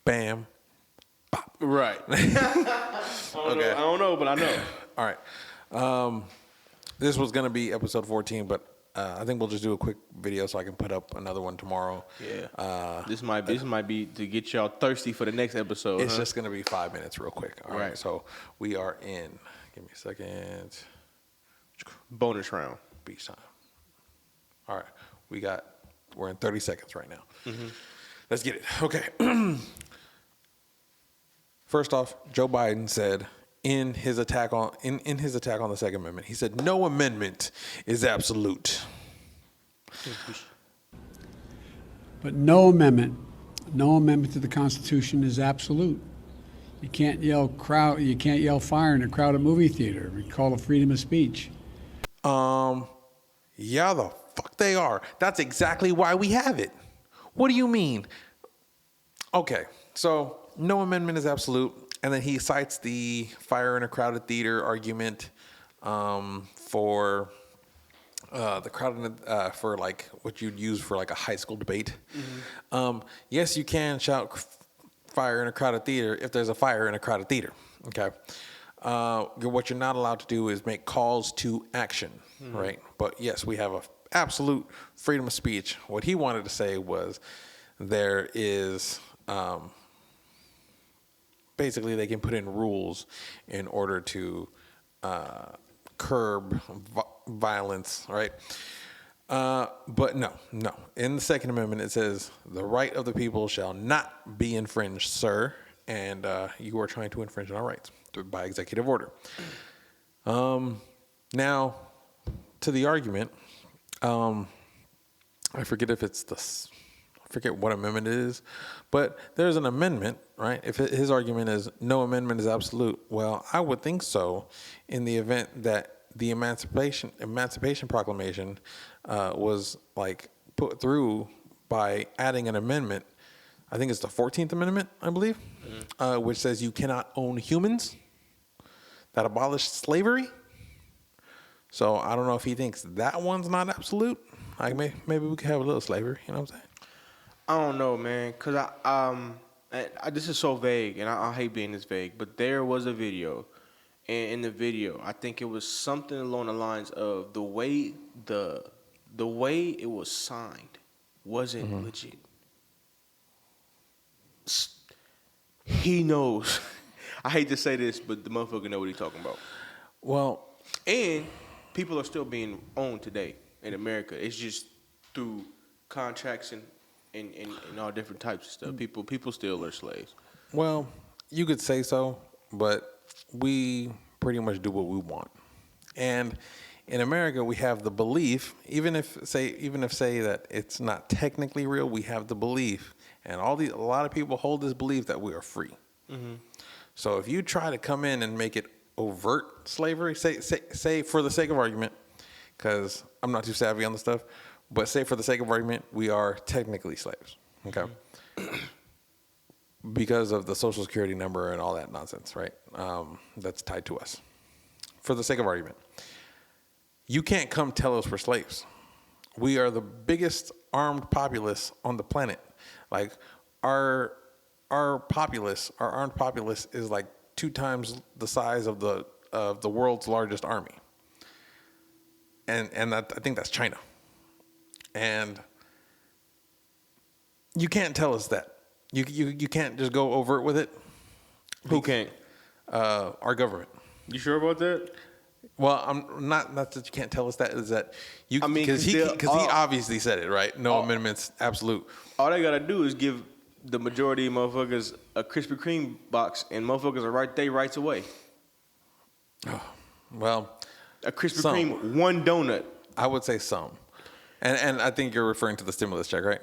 bam, pop. Right. Okay. I don't know, but I know. All right. This was going to be episode 14, but I think we'll just do a quick video so I can put up another one tomorrow. Yeah. This might be to get y'all thirsty for the next episode. It's just going to be 5 minutes real quick. All right. So we are in. Give me a second. Bonus round. Beach time. All right. We're in 30 seconds right now. Mm-hmm. Let's get it. Okay. First off, Joe Biden said in his attack on the Second Amendment, he said no amendment is absolute. But no amendment to the Constitution is absolute. You can't yell fire in a crowded movie theater. We call it freedom of speech. Yeah, the fuck they are. That's exactly why we have it. What do you mean? Okay, so no amendment is absolute, and then he cites the fire in a crowded theater argument for the crowded for like what you'd use for like a high school debate. Mm-hmm. Yes, you can shout fire in a crowded theater if there's a fire in a crowded theater. Okay. What you're not allowed to do is make calls to action, right? But yes, we have a absolute freedom of speech. What he wanted to say was there is basically they can put in rules in order to curb violence, right? But no. In the Second Amendment, it says the right of the people shall not be infringed, sir. And you are trying to infringe on our rights by executive order. Now, to the argument, I forget what amendment it is, but there's an amendment, right? If his argument is no amendment is absolute, well, I would think so in the event that the Emancipation Proclamation was like put through by adding an amendment. I think it's the 14th Amendment, I believe, which says you cannot own humans, that abolished slavery. So I don't know if he thinks that one's not absolute. Like maybe we could have a little slavery, you know what I'm saying? I don't know, man, because this is so vague, and I hate being this vague, but there was a video, and in the video, I think it was something along the lines of the way it was signed wasn't legit. He knows. I hate to say this, but the motherfucker know what he's talking about. Well, and people are still being owned today in America. It's just through contracts and all different types of stuff. People still are slaves. Well, you could say so, but we pretty much do what we want. And in America, we have the belief, even if say that it's not technically real, we have the belief, and a lot of people hold this belief that we are free. Mm-hmm. So if you try to come in and make it overt slavery, say for the sake of argument, because I'm not too savvy on the stuff, but say for the sake of argument, we are technically slaves, okay? Mm-hmm. Because of the Social Security number and all that nonsense, right? That's tied to us. For the sake of argument, you can't come tell us we're slaves. We are the biggest armed populace on the planet. Like our armed populace is like 2 times the size of the world's largest army. And I think that's China. And you can't tell us that. You can't just go overt with it. Who can't? Our government. You sure about that? Well, I'm not that you can't tell us that, is that you, I mean, because he obviously said it, right? No amendments, absolute. All they gotta do is give the majority of motherfuckers a Krispy Kreme box, and motherfuckers are right there rights away. Oh, well, a Krispy Kreme, one donut. I would say some, and I think you're referring to the stimulus check, right?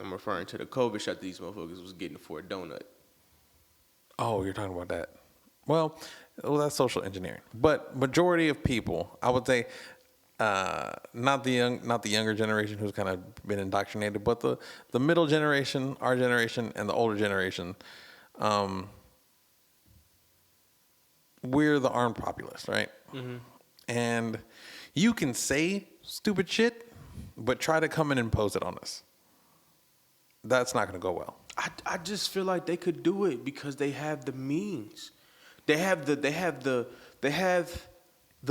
I'm referring to the COVID shot these motherfuckers was getting for a donut. Oh, you're talking about that. Well, that's social engineering. But majority of people, I would say, not the younger generation who's kind of been indoctrinated, but the middle generation, our generation, and the older generation, we're the armed populace, right? Mm-hmm. And you can say stupid shit, but try to come and impose it on us. That's not going to go well. I just feel like they could do it because they have the means. They have the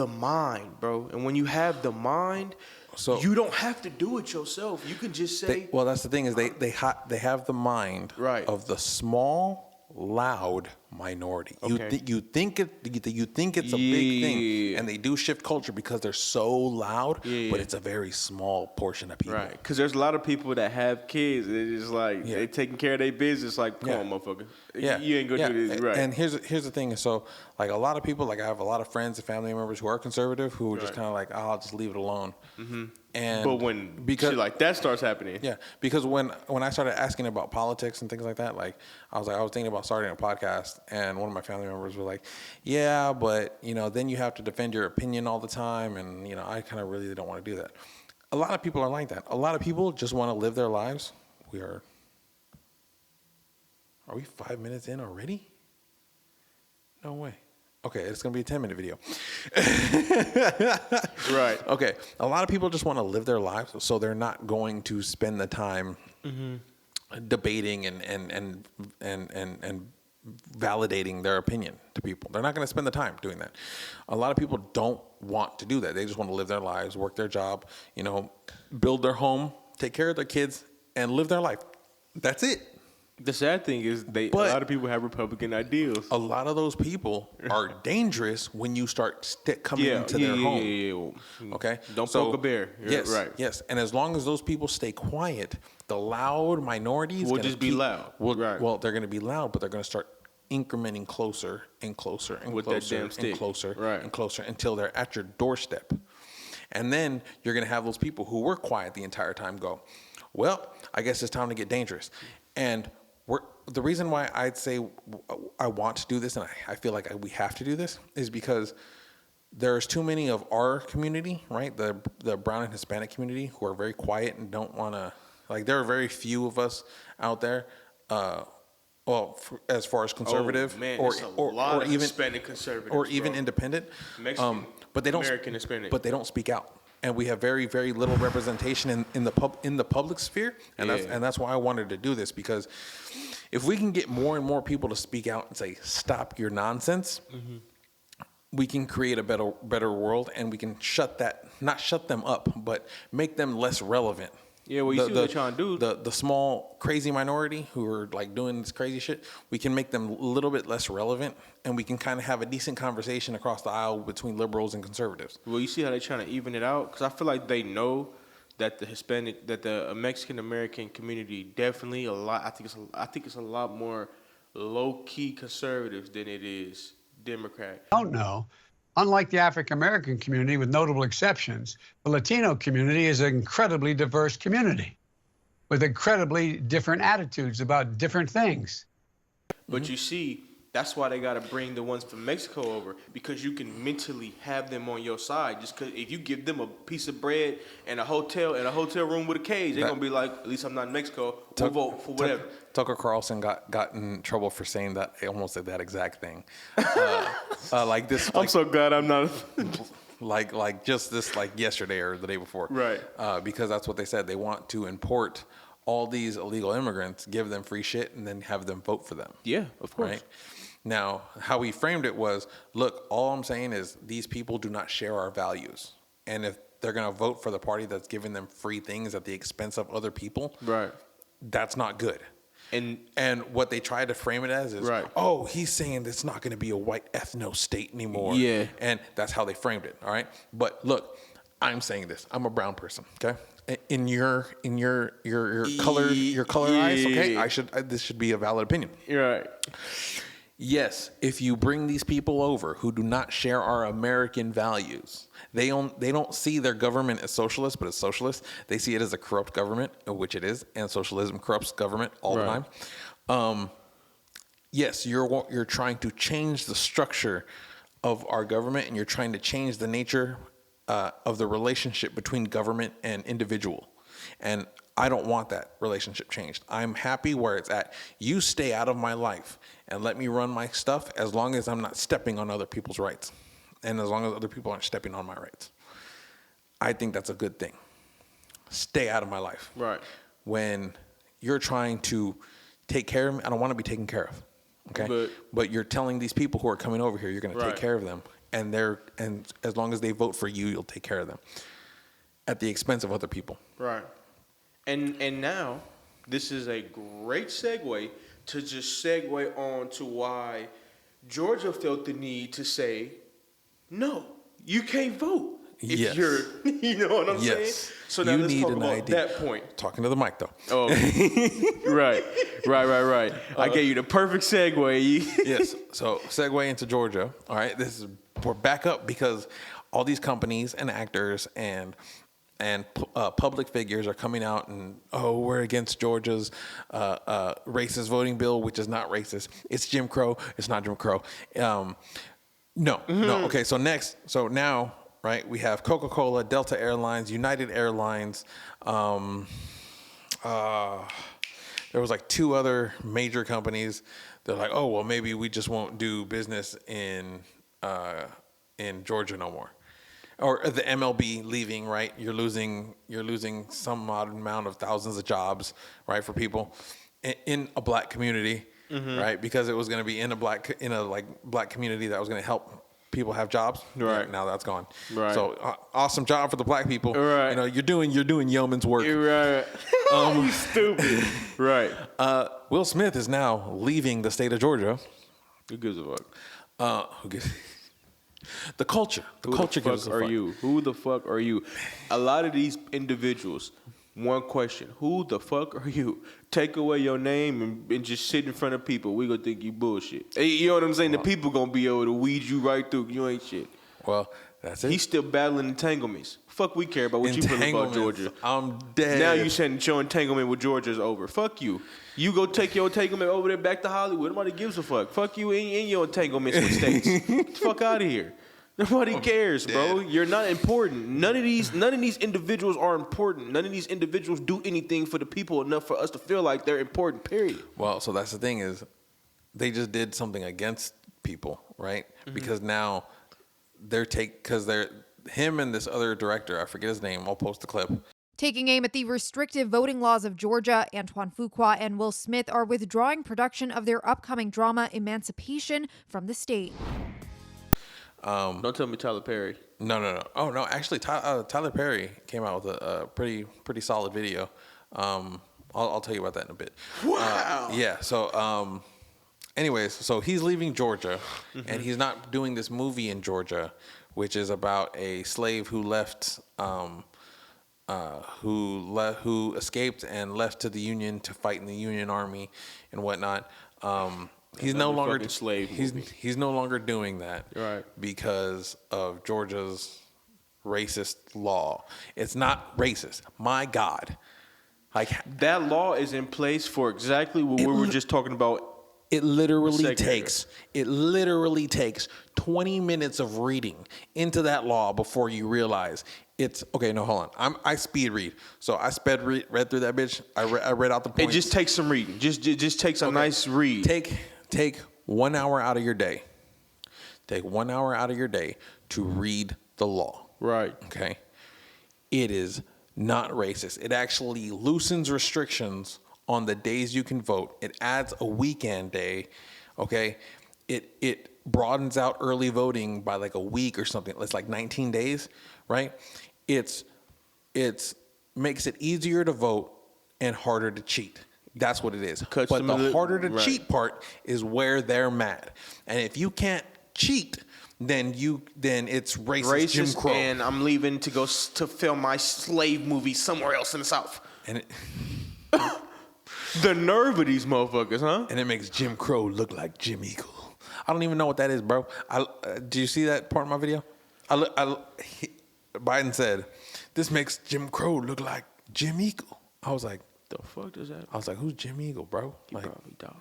mind, bro. And when you have the mind, So- you don't have to do it yourself. You can just say, Well, that's the thing is they have the mind Right. of the small, loud minority. Okay. You think it's a big thing, and they do shift culture because they're so loud. Yeah, But yeah. it's a very small portion of people. right? Because there's a lot of people that have kids. They're just like they taking care of their business. Like, come Yeah. on, motherfucker. Yeah, You ain't gonna do this, right? And here's the thing. So, like a lot of people, like I have a lot of friends and family members who are conservative who are just Right. kind of like, oh, I'll just leave it alone. Mm-hmm. And but when because shit like that starts happening, yeah, because when I started asking about politics and things like that, like I was thinking about starting a podcast, and one of my family members was like, yeah, but then you have to defend your opinion all the time, and I kind of really don't want to do that. A lot of people are like that. A lot of people just want to live their lives. Are we 5 minutes in already? No way. Okay, it's going to be a 10-minute video. right? Okay, a lot of people just want to live their lives, so they're not going to spend the time debating and validating their opinion to people. They're not going to spend the time doing that. A lot of people don't want to do that. They just want to live their lives, work their job, build their home, take care of their kids, and live their life. That's it. The sad thing is, a lot of people have Republican ideals. A lot of those people are dangerous when you start coming into their home. Yeah. Okay, Don't poke a bear. You're Yes, right. Yes, and as long as those people stay quiet, the loud minorities Will just be loud. Right. Well, they're going to be loud, but they're going to start incrementing closer and closer and With that closer damn and stick. closer Right. and closer until they're at your doorstep. And then you're going to have those people who were quiet the entire time go, well, I guess it's time to get dangerous. And the reason why I'd say I want to do this, and I feel like we have to do this, is because there's too many of our community, right? The brown and Hispanic community who are very quiet and don't want to, like, there are very few of us out there. As far as conservative, or even Hispanic conservatives, or even independent, Mexican, but they don't American Hispanic, but they don't speak out. And we have very, very little representation in the public sphere, and that's why I wanted to do this, because if we can get more and more people to speak out and say, "Stop your nonsense," we can create a better world, and we can not shut them up, but make them less relevant. Yeah, well, you see what they're trying to do. The small crazy minority who are like doing this crazy shit, we can make them a little bit less relevant, and we can kind of have a decent conversation across the aisle between liberals and conservatives. Well, you see how they're trying to even it out? Because I feel like they know that the Mexican American community definitely I think it's a lot more low key conservatives than it is Democrat. Don't know. Unlike the African American community, with notable exceptions, the Latino community is an incredibly diverse community with incredibly different attitudes about different things. But you see, that's why they got to bring the ones from Mexico over, because you can mentally have them on your side. Just because if you give them a piece of bread and a hotel room with a cage, they're gonna be like, at least I'm not in Mexico. We'll vote for whatever. Tucker Carlson got in trouble for saying that. I almost said that exact thing. Like this. I'm so glad I'm not. like just this, like yesterday or the day before. Right. Because that's what they said. They want to import all these illegal immigrants, give them free shit, and then have them vote for them. Yeah, of course. Right? Now, how he framed it was, look, all I'm saying is these people do not share our values. And if they're going to vote for the party that's giving them free things at the expense of other people, Right. that's not good. And what they tried to frame it as is, Right. oh, he's saying it's not going to be a white ethno state anymore. Yeah. And that's how they framed it, all right? But look, I'm saying this. I'm a brown person, okay? In your color eyes, okay? This should be a valid opinion. You're right. Yes, if you bring these people over who do not share our American values, they don't see their government as socialist, but as socialist. They see it as a corrupt government, which it is, and socialism corrupts government all the time. Yes, you're trying to change the structure of our government, and you're trying to change the nature of the relationship between government and individual. And I don't want that relationship changed. I'm happy where it's at. You stay out of my life and let me run my stuff as long as I'm not stepping on other people's rights. And as long as other people aren't stepping on my rights. I think that's a good thing. Stay out of my life. Right. When you're trying to take care of me. I don't want to be taken care of. Okay. But you're telling these people who are coming over here, you're going to take care of them. And as long as they vote for you, you'll take care of them at the expense of other people. Right. And now this is a great segue to just segue on to why Georgia felt the need to say, no, you can't vote. If you're, you know what I'm saying? So now let's talk about that point. Talking to the mic, though. Oh, right. I gave you the perfect segue. Yes. So segue into Georgia. All right. We're back up because all these companies and actors and public figures are coming out and, we're against Georgia's racist voting bill, which is not racist. It's Jim Crow. It's not Jim Crow. No. Okay. So now, right, we have Coca-Cola, Delta Airlines, United Airlines. There was like 2 other major companies. They're like, oh, well, maybe we just won't do business in Georgia no more. Or the MLB leaving, right? You're losing some odd amount of thousands of jobs, right, for people in a black community, right? Because it was going to be in a black community that was going to help people have jobs. Right. Now that's gone. Right. So awesome job for the black people. Right. You know, you're doing yeoman's work. Right. You stupid. Right. Will Smith is now leaving the state of Georgia. Who gives a fuck? Who gives? The culture. The culture gives a fuck. Who the fuck are you? A lot of these individuals, one question: who the fuck are you? Take away your name and just sit in front of people. We gonna think you bullshit. Hey, you know what I'm saying? The people gonna be able to weed you right through. You ain't shit. Well, that's it. He's still battling entanglements. Fuck, we care about what you feel about Georgia. I'm dead. Now you saying your entanglement with Georgia is over. Fuck you. You go take your entanglement over there back to Hollywood. Nobody gives a fuck. Fuck you in your entanglements with states. Get the fuck out of here. Nobody cares, bro. You're not important. None of these individuals are important. None of these individuals do anything for the people enough for us to feel like they're important, period. Well, so that's the thing is they just did something against people, right? Because now him and this other director, I forget his name, I'll post the clip. Taking aim at the restrictive voting laws of Georgia, Antoine Fuqua and Will Smith are withdrawing production of their upcoming drama Emancipation from the state. Don't tell me Tyler Perry. No. Oh, no, actually, Tyler Perry came out with a pretty solid video. I'll tell you about that in a bit. Wow. Yeah, so anyways, so he's leaving Georgia, and he's not doing this movie in Georgia, which is about a slave who left who escaped and left to the Union to fight in the Union Army and whatnot. He's no longer he's no longer doing that, right? Because of Georgia's racist law. It's not racist. My God, like that law is in place for exactly what we were just talking about. It literally takes 20 minutes of reading into that law before you realize it's okay. No, hold on. I speed read, so I read through that bitch. I read out the points. It just takes some reading. Just takes a nice read. Take 1 hour out of your day. Take 1 hour out of your day to read the law. Right. Okay. It is not racist. It actually loosens restrictions on the days you can vote. It adds a weekend day. Okay. It broadens out early voting by like a week or something. It's like 19 days, right? It's makes it easier to vote and harder to cheat. That's what it is. But the harder to cheat part is where they're mad. And if you can't cheat, then it's racist Jim Crow. And I'm leaving to go to film my slave movie somewhere else in the South. And the nerve of these motherfuckers, huh? And it makes Jim Crow look like Jim Eagle. I don't even know what that is, bro. Do you see that part of my video? Biden said, "This makes Jim Crow look like Jim Eagle." I was like, the fuck does that? I was like, who's Jim Eagle, bro? He probably died.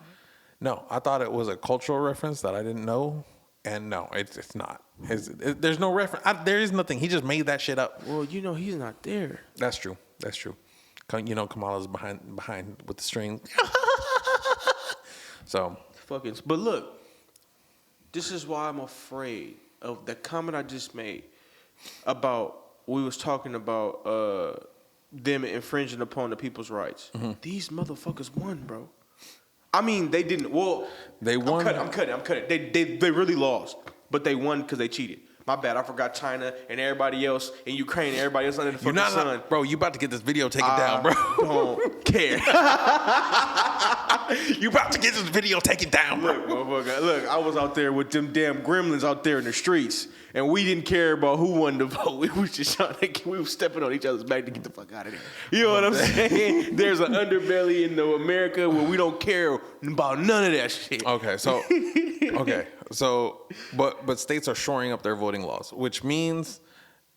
No, I thought it was a cultural reference that I didn't know, and no, it's not. There's no reference. There is nothing. He just made that shit up. Well, he's not there. That's true. Kamala's behind with the string. So fucking. But look, this is why I'm afraid of the comment I just made about we was talking about them infringing upon the people's rights. These motherfuckers won, bro. I mean, they didn't. Well, They won. I'm cutting. They really lost, but they won because they cheated. My bad. I forgot China and everybody else, and Ukraine and everybody else under the You're fucking not, sun. bro. You about to get this video taken down, bro. Don't care. You about to get this video taken down, bro. Look, motherfucker. Look, I was out there with them damn gremlins out there in the streets, and we didn't care about who won the vote. We was just trying to, we were stepping on each other's back to get the fuck out of there. You know what I'm saying? There's an underbelly in America where we don't care about none of that shit. Okay, so but states are shoring up their voting laws, which means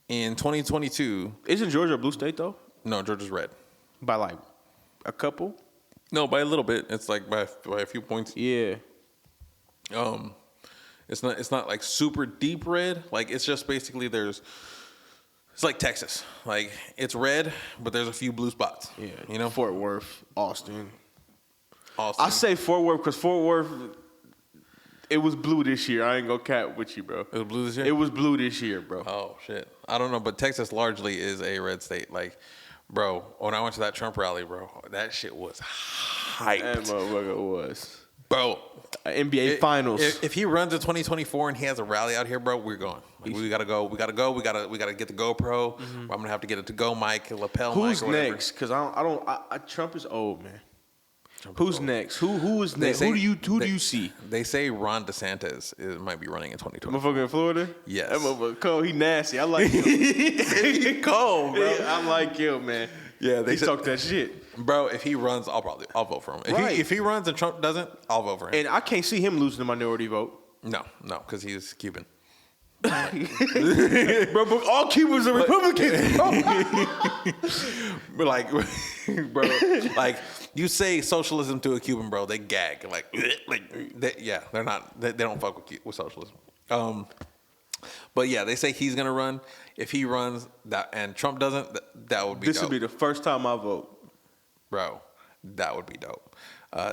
in 2022, Isn't Georgia a blue state though? no, Georgia's red. By like a couple? No, by a little bit. It's like by a few points. Yeah. It's not like super deep red. Like it's just basically it's like Texas. Like it's red, but there's a few blue spots. Yeah. You know, Fort Worth, Austin. Austin. I say Fort Worth because Fort Worth, it was blue this year. I ain't gonna cap with you, bro. It was blue this year? It was blue this year, bro. Oh shit. I don't know, but Texas largely is a red state. Like, bro, when I went to that Trump rally, bro, that shit was hyped. That motherfucker was. Bro, NBA Finals. If he runs in 2024 and he has a rally out here, bro, we're going. Like, we gotta go. We gotta get the GoPro. I'm gonna have to get a to-go mic, a lapel mic. Who's or whatever. next? Because Trump is old, man. Trump is Who's old. next? Who is next? say- Who do you see? They say Ron DeSantis might be running in 2020. Motherfucker in Florida? Yes. That motherfucker cold. He nasty. I like him. He cold, bro. I like him, man. Yeah, they he said- talk that shit. Bro, if he runs, I'll vote for him. If he runs and Trump doesn't, I'll vote for him. And I can't see him losing the minority vote. No, because he's Cuban. Bro, but all Cubans are Republicans. But like, bro, like you say socialism to a Cuban, bro, they gag. They're not. They don't fuck with socialism. But yeah, they say he's gonna run. If he runs that and Trump doesn't, that would be. This dope. would be the first time I vote. Bro, that would be dope.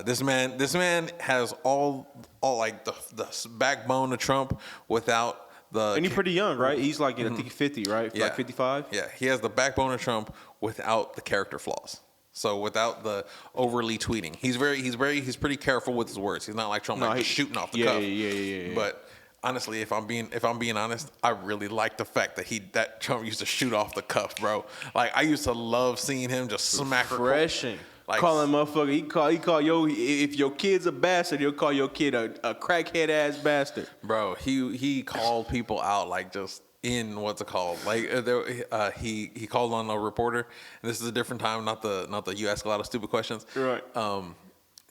This man has all like the backbone of Trump without the. And he's pretty young, right? He's like, I think 50, right? Yeah. Like 55? Yeah, he has the backbone of Trump without the character flaws. So without the overly tweeting, he's pretty careful with his words. He's not like Trump, like just shooting off the cuff. Yeah. But honestly, if I'm being honest, I really like the fact that Trump used to shoot off the cuff, bro. Like I used to love seeing him just smack her. Refreshing. Like, Calling motherfucker, he call if your kid's a bastard, he'll call your kid a crackhead ass bastard. bro, he called people out like just in what's it called? Like he called on a reporter, and this is a different time, not the you ask a lot of stupid questions. Right.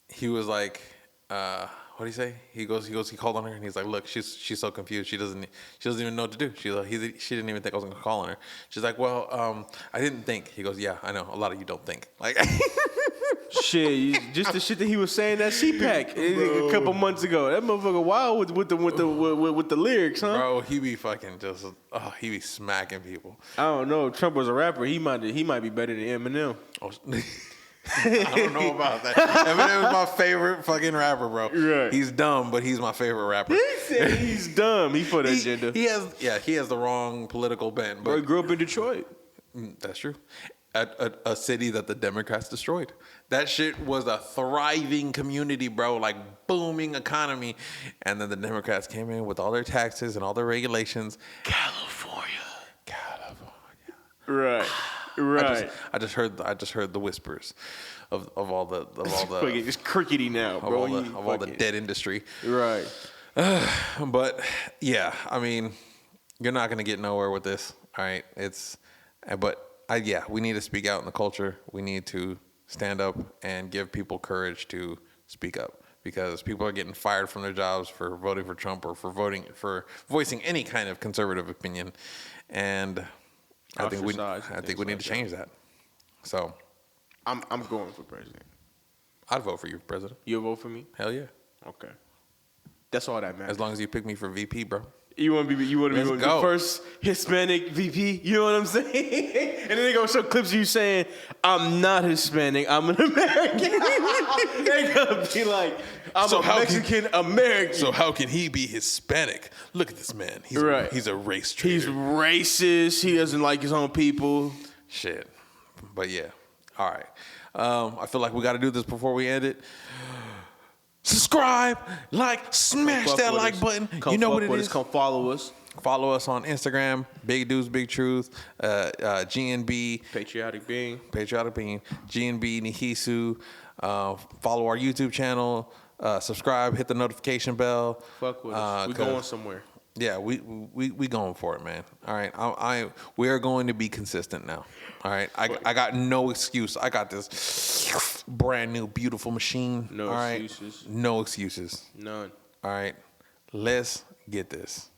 He was like, what did he say? He called on her and he's like, look, she's so confused. She doesn't even know what to do. She didn't even think I was gonna call on her. She's like, well, I didn't think. He goes, yeah, I know. A lot of you don't think. Like, Shit, just the shit that he was saying at CPAC a couple months ago. That motherfucker wild with the lyrics, huh? bro, he be fucking just, he be smacking people. I don't know. Trump was a rapper. He might be better than Eminem. Oh, I don't know about that. Eminem is my favorite fucking rapper, bro. Right. He's dumb, but he's my favorite rapper. He said he's dumb. He for the agenda. He has the wrong political bent, Bro, he but grew up in Detroit. that's true. A city that the Democrats destroyed. That shit was a thriving community, bro, like booming economy. And then the Democrats came in with all their taxes and all their regulations. California. Right. Right. I just heard the whispers of all the Fucking just crickety now, bro. of all the dead industry. Right. But yeah, I mean, you're not gonna get nowhere with this. All right, we need to speak out in the culture. We need to stand up and give people courage to speak up, because people are getting fired from their jobs for voting for Trump or for voicing any kind of conservative opinion, and I think we need to change that. So I'm going for president. I'd vote for you, president. You'll vote for me? Hell yeah, Okay. That's all that matters. as long as you pick me for VP, bro. You want to be Let's the go. first Hispanic VP? You know what I'm saying? And then they gonna show clips of you saying, "I'm not Hispanic. I'm an American." They gonna be like, "I'm So a how Mexican American." So how can he be Hispanic? Look at this man. He's Right. he's a race traitor. He's racist. He doesn't like his own people. Shit. But yeah. All right. I feel like we got to do this before we end it. subscribe, like, smash Fuck that with like us. button. Come You know fuck what it with is. us. Come follow us. Follow us on Instagram, Big Dudes, Big Truth, GNB, Patriotic being. Patriotic Being, GNB, Nihisu. Follow our YouTube channel. Subscribe, hit the notification bell. Fuck with us. We 'cause- going somewhere. Yeah, we going for it, man. All right, we are going to be consistent now. All right, I got no excuse. I got this brand new beautiful machine. No all right? excuses. No excuses. None. All right, let's get this.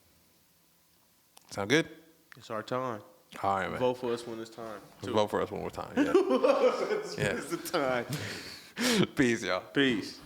Sound good? It's our time. All right, man. Vote for us when it's time. Vote for us one more time. Yeah. It's the time. Peace, y'all. Peace.